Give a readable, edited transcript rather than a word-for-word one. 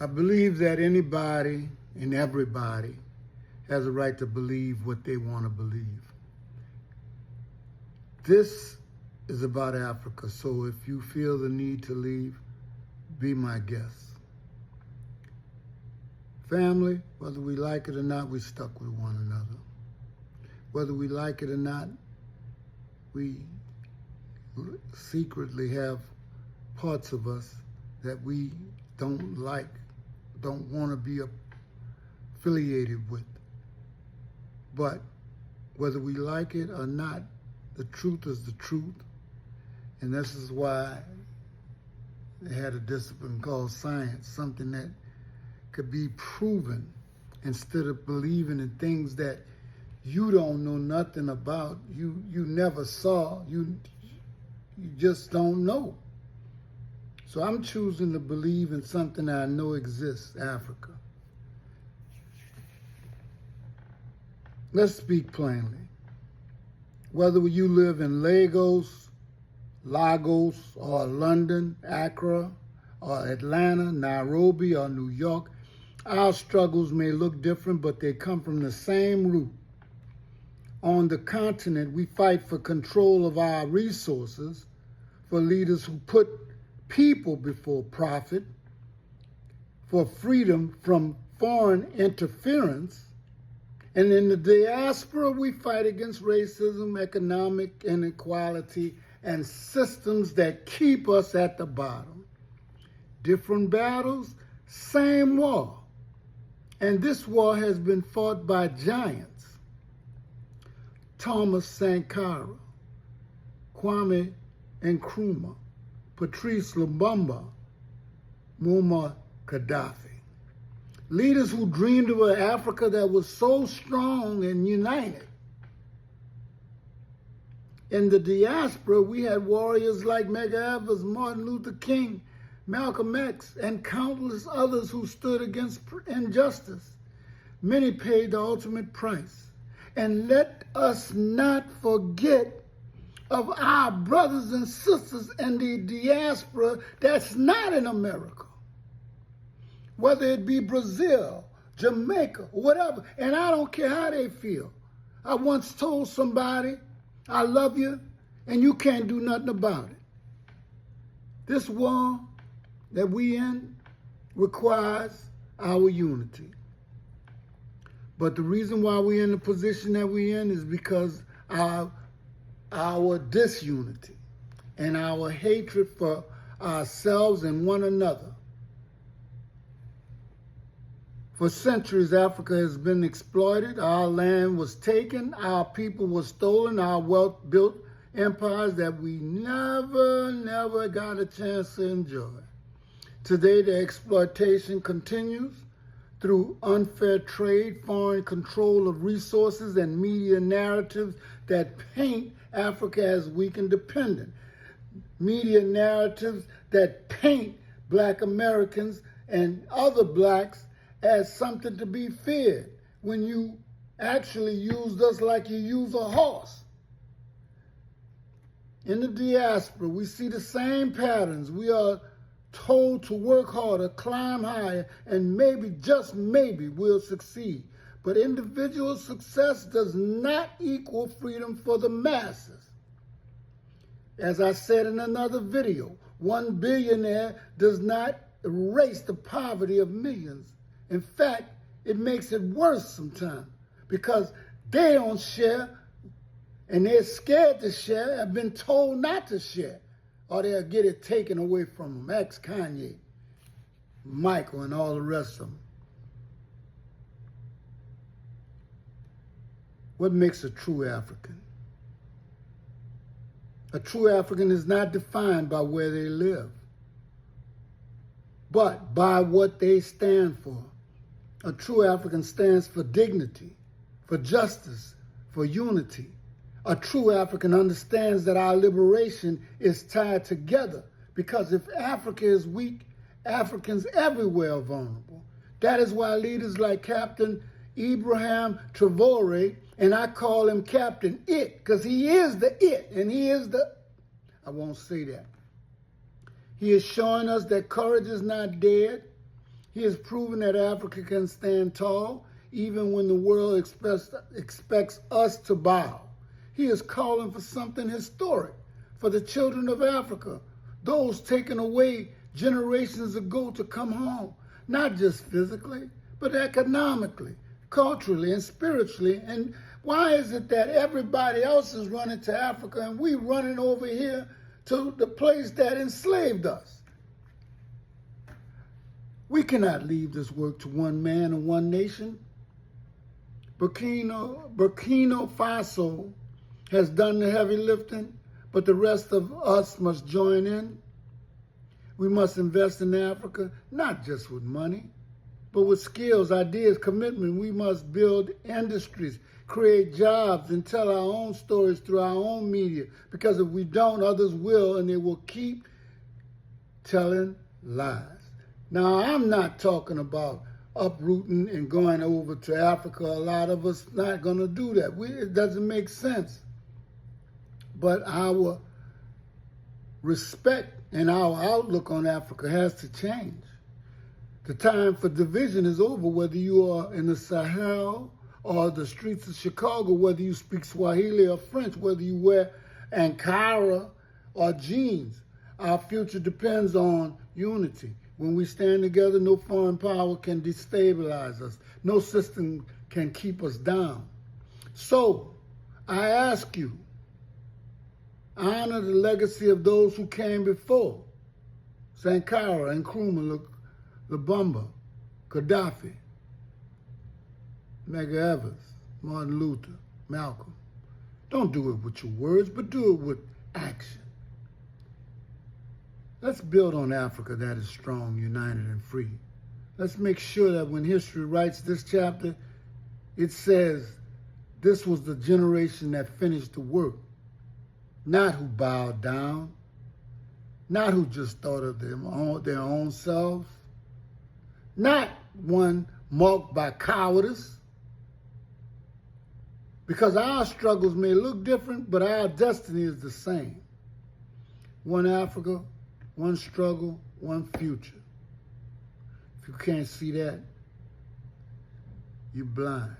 I believe that anybody and everybody has a right to believe what they want to believe. This is about Africa, so if you feel the need to leave, be my guest. Family, whether we like it or not, we're stuck with one another. Whether we like it or not, we secretly have parts of us that we don't like, don't want to be affiliated with. But whether we like it or not, the truth is the truth. And this is why they had a discipline called science, something that could be proven instead of believing in things that you don't know nothing about, you never saw, you just don't know. So I'm choosing to believe in something I know exists, Africa. Let's speak plainly. Whether you live in Lagos, or London, Accra, or Atlanta, Nairobi, or New York, our struggles may look different, but they come from the same root. On the continent, we fight for control of our resources, for leaders who put people before profit, for freedom from foreign interference. And in the diaspora, we fight against racism, economic inequality, and systems that keep us at the bottom. Different battles, same war. And this war has been fought by giants. Thomas Sankara, Kwame Nkrumah, Patrice Lumumba, Muammar Gaddafi. Leaders who dreamed of an Africa that was so strong and united. In the diaspora, we had warriors like Medgar Evers, Martin Luther King, Malcolm X, and countless others who stood against injustice. Many paid the ultimate price. And let us not forget of our brothers and sisters in the diaspora that's not in America. Whether it be Brazil, Jamaica, whatever. And I don't care how they feel. I once told somebody, I love you, and you can't do nothing about it. This war that we in requires our unity. But the reason why we're in the position that we're in is because our disunity and our hatred for ourselves and one another. For centuries, Africa has been exploited. Our land was taken. Our people were stolen. Our wealth built empires that we never got a chance to enjoy. Today, the exploitation continues through unfair trade, foreign control of resources, and media narratives that paint Africa as weak and dependent. Media narratives that paint Black Americans and other blacks as something to be feared when you actually used us like you use a horse. In the diaspora, we see the same patterns. We are told to work harder, climb higher, and maybe, just maybe, we'll succeed. But individual success does not equal freedom for the masses. As I said in another video, one billionaire does not erase the poverty of millions. In fact, it makes it worse sometimes because they don't share and they're scared to share, have been told not to share, or they'll get it taken away from them. Ex-Kanye, Michael, and all the rest of them. What makes a true African? A true African is not defined by where they live, but by what they stand for. A true African stands for dignity, for justice, for unity. A true African understands that our liberation is tied together because if Africa is weak, Africans everywhere are vulnerable. That is why leaders like Captain Ibrahim Traore, and I call him Captain It, because he is the it, and he is the, I won't say that. He is showing us that courage is not dead. He has proven that Africa can stand tall even when the world expects us to bow. He is calling for something historic for the children of Africa, those taken away generations ago, to come home, not just physically, but economically, culturally, and spiritually. And why is it that everybody else is running to Africa and we running over here to the place that enslaved us? We cannot leave this work to one man and one nation. Burkino Faso has done the heavy lifting, but the rest of us must join in. We must invest in Africa, not just with money, but with skills, ideas, commitment. We must build industries, create jobs, and tell our own stories through our own media. Because if we don't, others will, and they will keep telling lies. Now, I'm not talking about uprooting and going over to Africa. A lot of us not going to do that. It doesn't make sense. But our respect and our outlook on Africa has to change. The time for division is over, whether you are in the Sahel or the streets of Chicago, whether you speak Swahili or French, whether you wear Ankara or jeans. Our future depends on unity. When we stand together, no foreign power can destabilize us. No system can keep us down. So, I ask you, honor the legacy of those who came before. Sankara, Nkrumah, Lubumba, Gaddafi, Medgar Evers, Martin Luther, Malcolm. Don't do it with your words, but do it with action. Let's build on Africa that is strong, united, and free. Let's make sure that when history writes this chapter, it says this was the generation that finished the work, not who bowed down, not who just thought of their own selves, not one marked by cowardice. Because our struggles may look different, but our destiny is the same. One Africa, one struggle, one future. If you can't see that, you're blind.